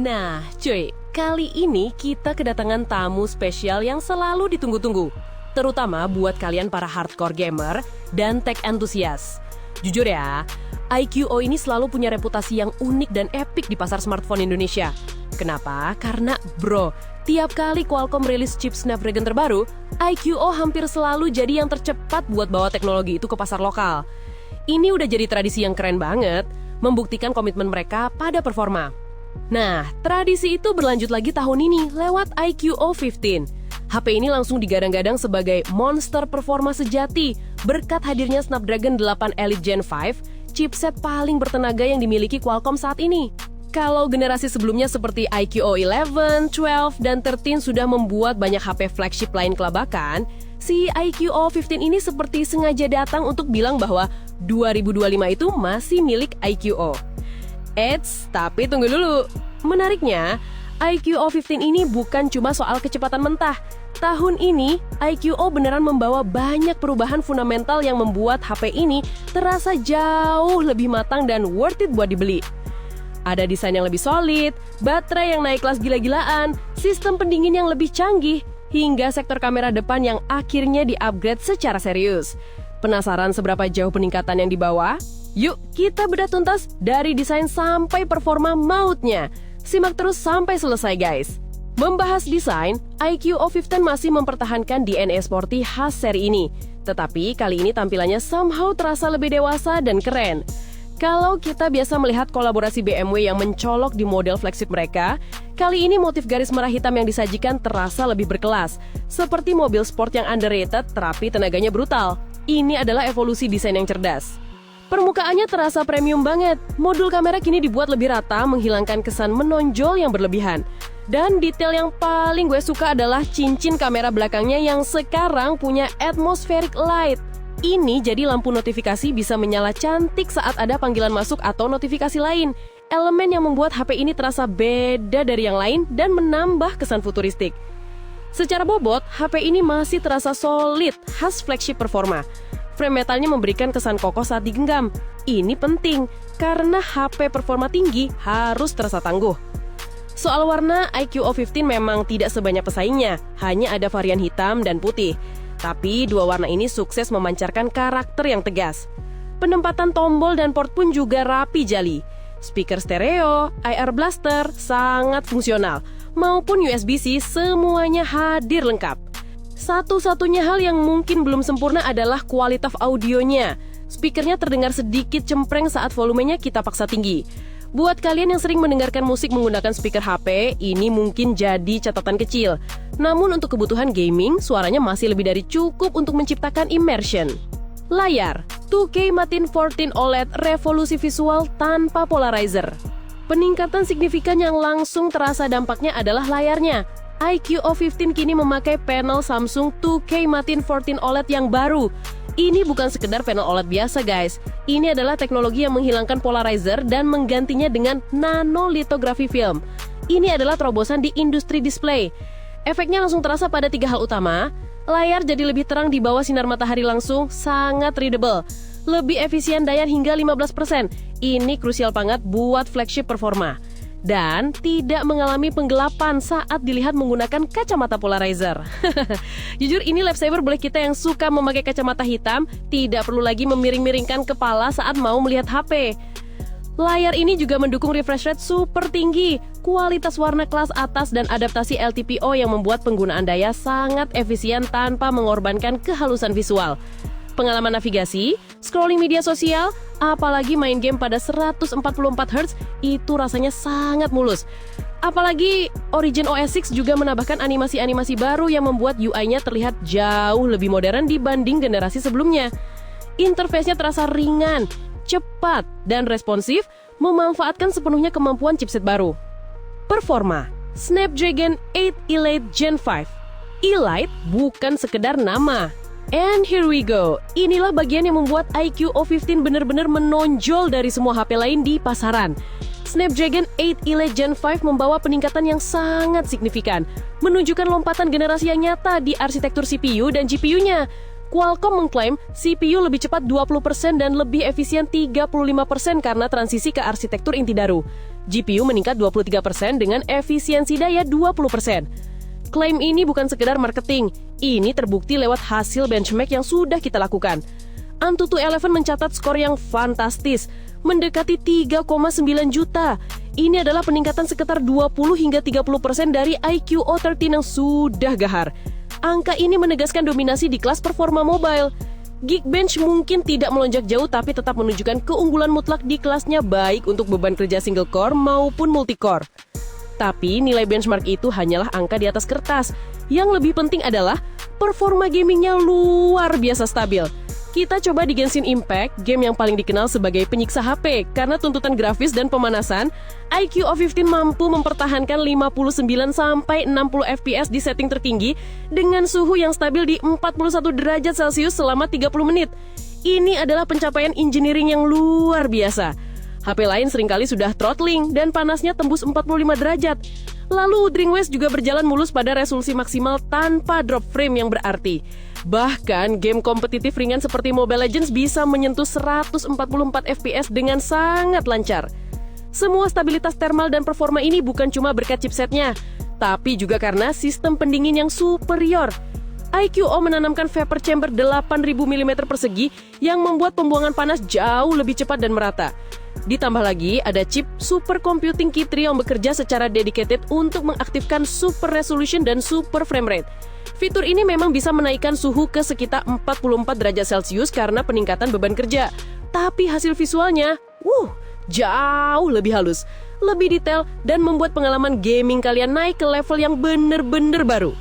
Nah, cuy, kali ini kita kedatangan tamu spesial yang selalu ditunggu-tunggu, terutama buat kalian para hardcore gamer dan tech enthusiast. Jujur ya, iQOO ini selalu punya reputasi yang unik dan epic di pasar smartphone Indonesia. Kenapa? Karena, bro, tiap kali Qualcomm rilis chip Snapdragon terbaru, iQOO hampir selalu jadi yang tercepat buat bawa teknologi itu ke pasar lokal. Ini udah jadi tradisi yang keren banget, membuktikan komitmen mereka pada performa. Nah, tradisi itu berlanjut lagi tahun ini lewat iQOO 15. HP ini langsung digadang-gadang sebagai monster performa sejati berkat hadirnya Snapdragon 8 Elite Gen 5, chipset paling bertenaga yang dimiliki Qualcomm saat ini. Kalau generasi sebelumnya seperti iQOO 11, 12, dan 13 sudah membuat banyak HP flagship lain kelabakan, si iQOO 15 ini seperti sengaja datang untuk bilang bahwa 2025 itu masih milik iQOO. Eits, tapi tunggu dulu. Menariknya, iQOO 15 ini bukan cuma soal kecepatan mentah. Tahun ini, iQOO beneran membawa banyak perubahan fundamental yang membuat HP ini terasa jauh lebih matang dan worth it buat dibeli. Ada desain yang lebih solid, baterai yang naik kelas gila-gilaan, sistem pendingin yang lebih canggih, hingga sektor kamera depan yang akhirnya di-upgrade secara serius. Penasaran seberapa jauh peningkatan yang dibawa? Yuk, kita bedah tuntas dari desain sampai performa mautnya. Simak terus sampai selesai, guys. Membahas desain, iQOO 15 masih mempertahankan DNA sporty khas seri ini. Tetapi kali ini tampilannya somehow terasa lebih dewasa dan keren. Kalau kita biasa melihat kolaborasi BMW yang mencolok di model flagship mereka, kali ini motif garis merah hitam yang disajikan terasa lebih berkelas. Seperti mobil sport yang underrated, tapi tenaganya brutal. Ini adalah evolusi desain yang cerdas. Permukaannya terasa premium banget. Modul kamera kini dibuat lebih rata, menghilangkan kesan menonjol yang berlebihan. Dan detail yang paling gue suka adalah cincin kamera belakangnya yang sekarang punya atmospheric light. Ini jadi lampu notifikasi bisa menyala cantik saat ada panggilan masuk atau notifikasi lain. Elemen yang membuat HP ini terasa beda dari yang lain dan menambah kesan futuristik. Secara bobot, HP ini masih terasa solid, khas flagship performa. Frame metalnya memberikan kesan kokoh saat digenggam. Ini penting, karena HP performa tinggi harus terasa tangguh. Soal warna, iQOO 15 memang tidak sebanyak pesaingnya, hanya ada varian hitam dan putih. Tapi dua warna ini sukses memancarkan karakter yang tegas. Penempatan tombol dan port pun juga rapi jali. Speaker stereo, IR blaster, sangat fungsional. Maupun USB-C, semuanya hadir lengkap. Satu-satunya hal yang mungkin belum sempurna adalah kualitas audionya. Speakernya terdengar sedikit cempreng saat volumenya kita paksa tinggi. Buat kalian yang sering mendengarkan musik menggunakan speaker HP, ini mungkin jadi catatan kecil. Namun untuk kebutuhan gaming, suaranya masih lebih dari cukup untuk menciptakan immersion. Layar, 2K Matin 14 OLED revolusi visual tanpa polarizer. Peningkatan signifikan yang langsung terasa dampaknya adalah layarnya. iQOO 15 kini memakai panel Samsung 2K Matin 14 OLED yang baru. Ini bukan sekedar panel OLED biasa, guys. Ini adalah teknologi yang menghilangkan polarizer dan menggantinya dengan nanolitografi film. Ini adalah terobosan di industri display. Efeknya langsung terasa pada 3 hal utama. Layar jadi lebih terang di bawah sinar matahari langsung, sangat readable. Lebih efisien daya hingga 15%. Ini krusial banget buat flagship performa. Dan tidak mengalami penggelapan saat dilihat menggunakan kacamata polarizer. Jujur, ini lifesaver boleh kita yang suka memakai kacamata hitam, tidak perlu lagi memiring-miringkan kepala saat mau melihat HP. Layar ini juga mendukung refresh rate super tinggi, kualitas warna kelas atas dan adaptasi LTPO yang membuat penggunaan daya sangat efisien tanpa mengorbankan kehalusan visual. Pengalaman navigasi, scrolling media sosial, apalagi main game pada 144 Hz, itu rasanya sangat mulus. Apalagi Origin OS 6 juga menambahkan animasi-animasi baru yang membuat UI-nya terlihat jauh lebih modern dibanding generasi sebelumnya. Interface-nya terasa ringan, cepat, dan responsif, memanfaatkan sepenuhnya kemampuan chipset baru. Performa, Snapdragon 8 Elite Gen 5. Elite bukan sekedar nama. And here we go. Inilah bagian yang membuat iQOO 15 benar-benar menonjol dari semua HP lain di pasaran. Snapdragon 8 Elite Gen 5 membawa peningkatan yang sangat signifikan, menunjukkan lompatan generasi yang nyata di arsitektur CPU dan GPU-nya. Qualcomm mengklaim CPU lebih cepat 20% dan lebih efisien 35% karena transisi ke arsitektur inti baru. GPU meningkat 23% dengan efisiensi daya 20%. Klaim ini bukan sekedar marketing, ini terbukti lewat hasil benchmark yang sudah kita lakukan. Antutu Eleven mencatat skor yang fantastis, mendekati 3,9 juta. Ini adalah peningkatan sekitar 20 hingga 30% dari iQOO 13 yang sudah gahar. Angka ini menegaskan dominasi di kelas performa mobile. Geekbench mungkin tidak melonjak jauh tapi tetap menunjukkan keunggulan mutlak di kelasnya baik untuk beban kerja single core maupun multi-core. Tapi nilai benchmark itu hanyalah angka di atas kertas. Yang lebih penting adalah performa gamingnya luar biasa stabil. Kita coba di Genshin Impact, game yang paling dikenal sebagai penyiksa HP. Karena tuntutan grafis dan pemanasan, iQOO 15 mampu mempertahankan 59-60 FPS di setting tertinggi dengan suhu yang stabil di 41 derajat Celcius selama 30 menit. Ini adalah pencapaian engineering yang luar biasa. HP lain seringkali sudah throttling dan panasnya tembus 45 derajat. Lalu Dreamwest juga berjalan mulus pada resolusi maksimal tanpa drop frame yang berarti. Bahkan game kompetitif ringan seperti Mobile Legends bisa menyentuh 144 FPS dengan sangat lancar. Semua stabilitas thermal dan performa ini bukan cuma berkat chipsetnya, tapi juga karena sistem pendingin yang superior. iQOO menanamkan vapor chamber 8000 mm persegi yang membuat pembuangan panas jauh lebih cepat dan merata. Ditambah lagi, ada chip Super Computing Key 3 yang bekerja secara dedicated untuk mengaktifkan super resolution dan super frame rate. Fitur ini memang bisa menaikkan suhu ke sekitar 44 derajat Celcius karena peningkatan beban kerja. Tapi hasil visualnya, jauh lebih halus, lebih detail, dan membuat pengalaman gaming kalian naik ke level yang bener-bener baru.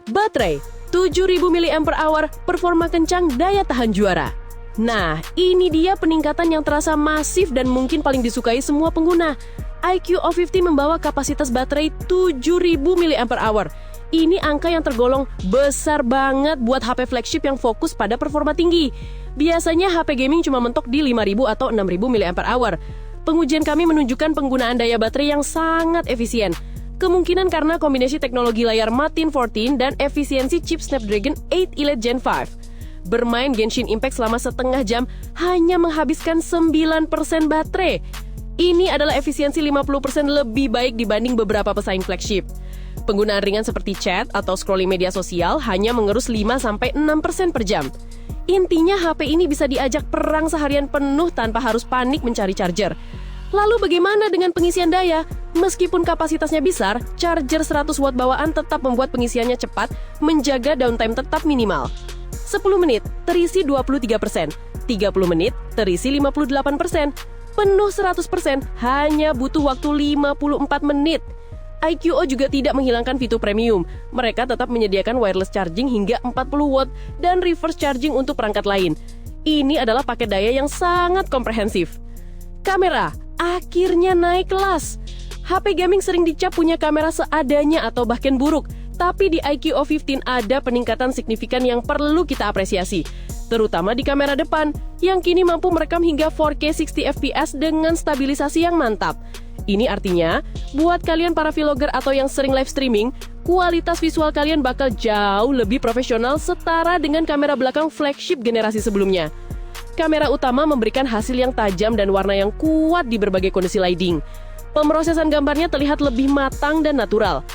Baterai, 7000 mAh, performa kencang, daya tahan juara. Nah, ini dia peningkatan yang terasa masif dan mungkin paling disukai semua pengguna. iQOO 15 membawa kapasitas baterai 7000 mAh. Ini angka yang tergolong besar banget buat HP flagship yang fokus pada performa tinggi. Biasanya HP gaming cuma mentok di 5000 atau 6000 mAh. Pengujian kami menunjukkan penggunaan daya baterai yang sangat efisien. Kemungkinan karena kombinasi teknologi layar Matin 14 dan efisiensi chip Snapdragon 8 Elite Gen 5. Bermain Genshin Impact selama setengah jam hanya menghabiskan 9% baterai. Ini adalah efisiensi 50% lebih baik dibanding beberapa pesaing flagship. Penggunaan ringan seperti chat atau scrolling media sosial hanya mengerus 5-6% per jam. Intinya HP ini bisa diajak perang seharian penuh tanpa harus panik mencari charger. Lalu bagaimana dengan pengisian daya? Meskipun kapasitasnya besar, charger 100 watt bawaan tetap membuat pengisiannya cepat, menjaga downtime tetap minimal. 10 menit, terisi 23%. 30 menit, terisi 58%. Penuh 100%, hanya butuh waktu 54 menit. iQOO juga tidak menghilangkan fitur premium. Mereka tetap menyediakan wireless charging hingga 40 watt dan reverse charging untuk perangkat lain. Ini adalah paket daya yang sangat komprehensif. Kamera, akhirnya naik kelas. HP gaming sering dicap punya kamera seadanya atau bahkan buruk. Tapi di iQOO 15 ada peningkatan signifikan yang perlu kita apresiasi, terutama di kamera depan, yang kini mampu merekam hingga 4K 60 fps dengan stabilisasi yang mantap. Ini artinya, buat kalian para vlogger atau yang sering live streaming, kualitas visual kalian bakal jauh lebih profesional setara dengan kamera belakang flagship generasi sebelumnya. Kamera utama memberikan hasil yang tajam dan warna yang kuat di berbagai kondisi lighting. Pemrosesan gambarnya terlihat lebih matang dan natural.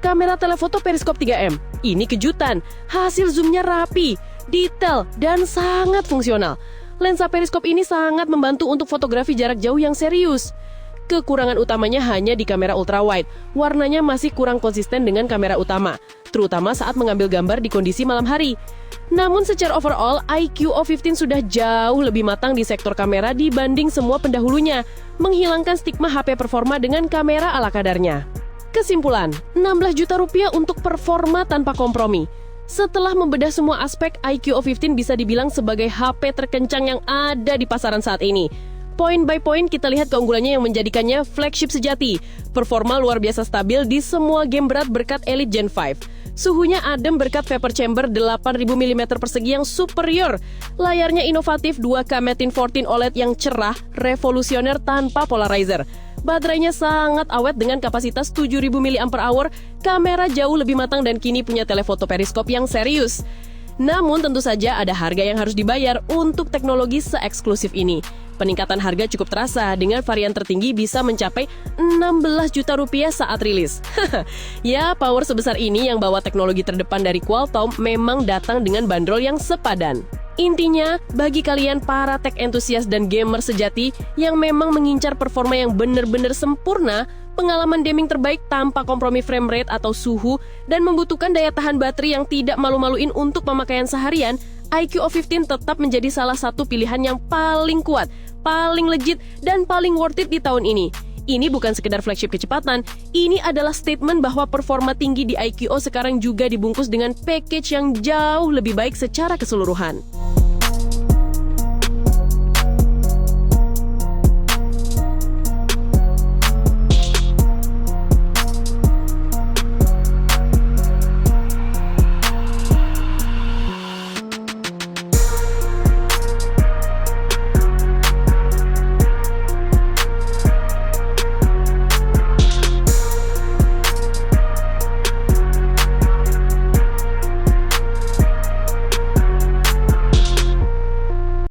Kamera telefoto periskop 3M, ini kejutan, hasil zoomnya rapi, detail, dan sangat fungsional. Lensa periskop ini sangat membantu untuk fotografi jarak jauh yang serius. Kekurangan utamanya hanya di kamera ultrawide, warnanya masih kurang konsisten dengan kamera utama, terutama saat mengambil gambar di kondisi malam hari. Namun secara overall, iQOO 15 sudah jauh lebih matang di sektor kamera dibanding semua pendahulunya, menghilangkan stigma HP performa dengan kamera ala kadarnya. Kesimpulan, 16 juta rupiah untuk performa tanpa kompromi. Setelah membedah semua aspek, iQOO 15 bisa dibilang sebagai HP terkencang yang ada di pasaran saat ini. Point by point kita lihat keunggulannya yang menjadikannya flagship sejati. Performa luar biasa stabil di semua game berat berkat Elite Gen 5. Suhunya adem berkat vapor chamber 8000 mm persegi yang superior. Layarnya inovatif 2K Matin 14 OLED yang cerah, revolusioner tanpa polarizer. Baterainya sangat awet dengan kapasitas 7000 mAh, kamera jauh lebih matang dan kini punya telefoto periskop yang serius. Namun tentu saja ada harga yang harus dibayar untuk teknologi se-eksklusif ini. Peningkatan harga cukup terasa dengan varian tertinggi bisa mencapai 16 juta rupiah saat rilis. Ya, power sebesar ini yang bawa teknologi terdepan dari Qualcomm memang datang dengan bandrol yang sepadan. Intinya, bagi kalian para tech enthusiast dan gamer sejati yang memang mengincar performa yang benar-benar sempurna, pengalaman gaming terbaik tanpa kompromi frame rate atau suhu, dan membutuhkan daya tahan baterai yang tidak malu-maluin untuk pemakaian seharian, iQOO 15 tetap menjadi salah satu pilihan yang paling kuat, paling legit, dan paling worth it di tahun ini. Ini bukan sekedar flagship kecepatan, ini adalah statement bahwa performa tinggi di iQOO sekarang juga dibungkus dengan package yang jauh lebih baik secara keseluruhan.